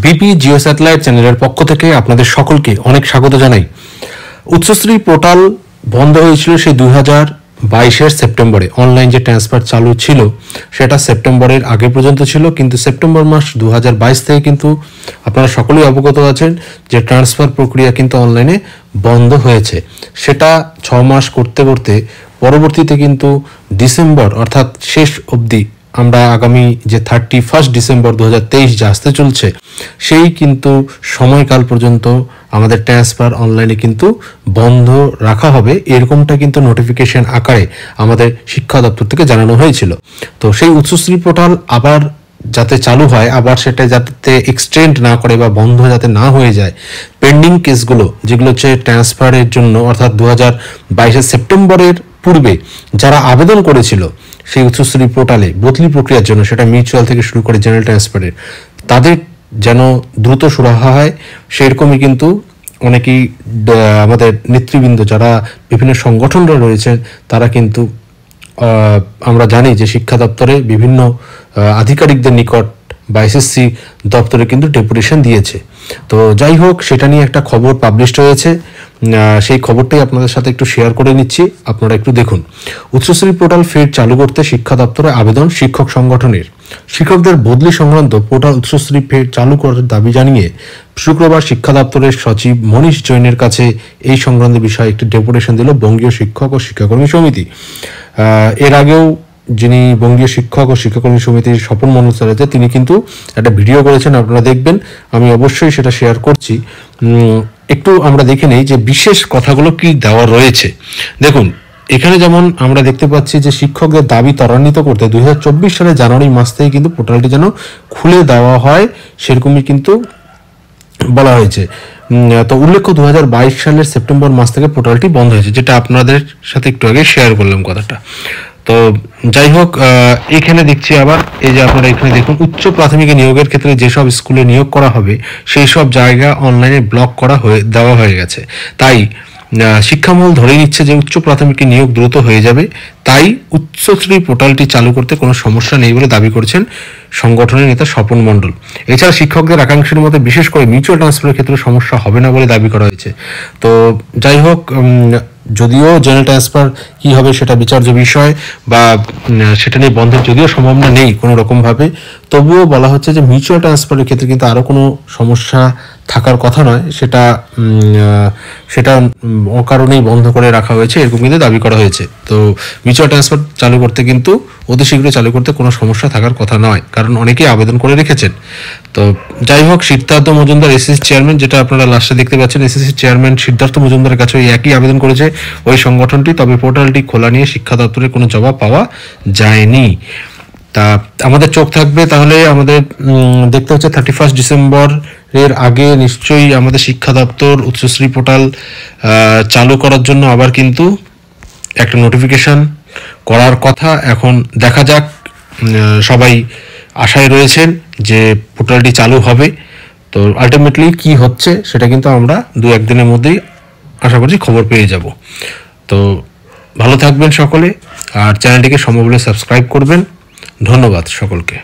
BP Jio satellite চ্যানেলের পক্ষ থেকে আপনাদের সকলকে অনেক স্বাগত জানাই। উচ্চশ্রী পোর্টাল বন্ধ হয়েছিল সেই 2022-এর সেপ্টেম্বরে। অনলাইন যে ট্রান্সফার চালু ছিল সেটা সেপ্টেম্বরের আগে পর্যন্ত ছিল, কিন্তু সেপ্টেম্বর মাস 2022 থেকে কিন্তু আপনারা সকলেই অবগত আছেন যে ট্রান্সফার প্রক্রিয়া কিন্তু অনলাইনে বন্ধ হয়েছে। সেটা 6 মাস করতে করতে পরবর্তীতে কিন্তু ডিসেম্বর অর্থাৎ শেষ অবধি আমরা আগামী যে 31 ডিসেম্বর 2023 যে আসতে চলছে সেই কিন্তু সময়কাল পর্যন্ত আমাদের ট্রান্সফার অনলাইনে কিন্তু বন্ধ রাখা হবে, এরকমটা কিন্তু নোটিফিকেশন আকারে আমাদের শিক্ষা দপ্তর থেকে জানানো হয়েছিল। তো সেই উচ্চশ্রী পোর্টাল আবার যাতে চালু হয়, আবার সেটা যাতে এক্সটেন্ড না করে বা বন্ধ যাতে না হয়ে যায়, পেন্ডিং কেসগুলো যেগুলো হচ্ছে ট্রান্সফারের জন্য অর্থাৎ 2022 সেপ্টেম্বরের পূর্বে যারা আবেদন করেছিল সেই উচ্চশ্রী পোর্টালে বদলি প্রক্রিয়ার জন্য, সেটা মিউচুয়াল থেকে শুরু করে জেনারেল ট্রান্সফারের, তাদের যেন দ্রুত সুরাহা হয় সেরকমই কিন্তু অনেকেই আমাদের নেতৃবৃন্দ যারা বিভিন্ন সংগঠনরা রয়েছেন তারা কিন্তু আমরা জানি যে শিক্ষা দপ্তরে বিভিন্ন আধিকারিকদের নিকট বা এসএসসি দপ্তরে কিন্তু ডেপুটেশন দিয়েছে। তো যাই হোক, সেটা নিয়ে একটা খবর পাবলিশড হয়েছে, সেই খবরটাই আপনাদের সাথে একটু শেয়ার করে নিচ্ছি, আপনারা একটু দেখুন। উচ্চশ্রী পোর্টাল ফের চালু করতে শিক্ষা দপ্তরে আবেদন শিক্ষক সংগঠনের। শিক্ষকদের বদলি সংক্রান্ত পোর্টাল উচ্চশ্রী ফের চালু করার দাবি জানিয়ে শুক্রবার শিক্ষা দপ্তরের সচিব মনীষ জৈনের কাছে এই সংক্রান্ত বিষয়ে একটি ডেপুটেশন দিল বঙ্গীয় শিক্ষক ও শিক্ষাকর্মী সমিতি। এর আগেও যিনি বঙ্গীয় শিক্ষক ও শিক্ষাকর্মী সমিতির স্বপন মনোজ স্যার, তিনি কিন্তু একটা ভিডিও করেছেন, আপনারা দেখবেন, আমি অবশ্যই সেটা শেয়ার করছি। একটু আমরা দেখে নেই যে বিশেষ কথাগুলো কি দেওয়া রয়েছে। দেখুন, এখানে যেমন আমরা দেখতে পাচ্ছি যে শিক্ষকদের দাবি ত্বরান্বিত করতে 2024 সালের জানুয়ারি মাস থেকে কিন্তু পোর্টালটি যেন খুলে দেওয়া হয় সেরকমই কিন্তু বলা হয়েছে। তো উল্লেখ্য 2022 সালের সেপ্টেম্বর মাস থেকে পোর্টালটি বন্ধ হয়েছে, যেটা আপনাদের সাথে একটু আগে শেয়ার করলাম কথাটা। তো যাই হোক, এখানে দেখছি আবার এই যে আপনারা এখানে দেখুন, উচ্চ প্রাথমিকে নিয়োগের ক্ষেত্রে যেসব স্কুলে নিয়োগ করা হবে সেই সব জায়গা অনলাইনে ব্লক করা দেওয়া হয়ে গেছে। তাই শিক্ষামহল ধরে নিচ্ছে যে উচ্চ প্রাথমিকে নিয়োগ দ্রুত হয়ে যাবে, তাই উচ্চশ্রী পোর্টালটি চালু করতে কোনো সমস্যা নেই বলে দাবি করেছেন সংগঠনের নেতা স্বপন মণ্ডল। এছাড়া শিক্ষকদের আকাঙ্ক্ষার মধ্যে বিশেষ করে মিউচুয়াল ট্রান্সফারের ক্ষেত্রে সমস্যা হবে না বলে দাবি করা হয়েছে। তো যাই হোক, যদিও জেনারেল ট্রান্সফার কি হবে সেটা বিচার্য বিষয়, বা সেটা নিয়ে বন্ধের যদিও সম্ভাবনা নেই কোনো রকমভাবে, তবুও বলা হচ্ছে যে মিউচুয়াল ট্রান্সফারের ক্ষেত্রে কিন্তু আরও কোনো সমস্যা থাকার কথা নয়, সেটা অকারণেই বন্ধ করে রাখা হয়েছে এরকম কিন্তু দাবি করা হয়েছে। তো মিউচুয়াল ট্রান্সফার চালু করতে কিন্তু অতি শীঘ্রই চালু করতে কোনো সমস্যা থাকার কথা নয়, কারণ অনেকেই আবেদন করে রেখেছেন। তো যাই হোক, সিদ্ধার্থ মজুমদার এসএসসি চেয়ারম্যান, যেটা আপনারা লাস্টে দেখতে পাচ্ছেন, এসএসসি চেয়ারম্যান সিদ্ধার্থ মজুমদারের কাছে ওই একই আবেদন করেছে ওই সংগঠনটি, তবে পোর্টালটি খোলা নিয়ে শিক্ষা দপ্তরের কোনো জবাব পাওয়া যায়নি। তা আমাদের চোখ থাকবে তাহলে, আমাদের দেখতে হচ্ছে 31 ডিসেম্বর এর আগে নিশ্চয়ই আমাদের শিক্ষা দপ্তর উচ্চশ্রী পোর্টাল চালু করার জন্য আবার কিন্তু একটা নোটিফিকেশন করার কথা। এখন দেখা যাক, সবাই আশায় রয়েছেন যে পোর্টালটি চালু হবে। তো আলটিমেটলি কি হচ্ছে সেটা কিন্তু আমরা 2-1 দিনের মধ্যেই আশা করছি খবর পেয়ে যাব। তো ভালো থাকবেন সকলে, আর চ্যানেলটিকে সম্ভব হলে সাবস্ক্রাইব করবেন। ধন্যবাদ সকলকে।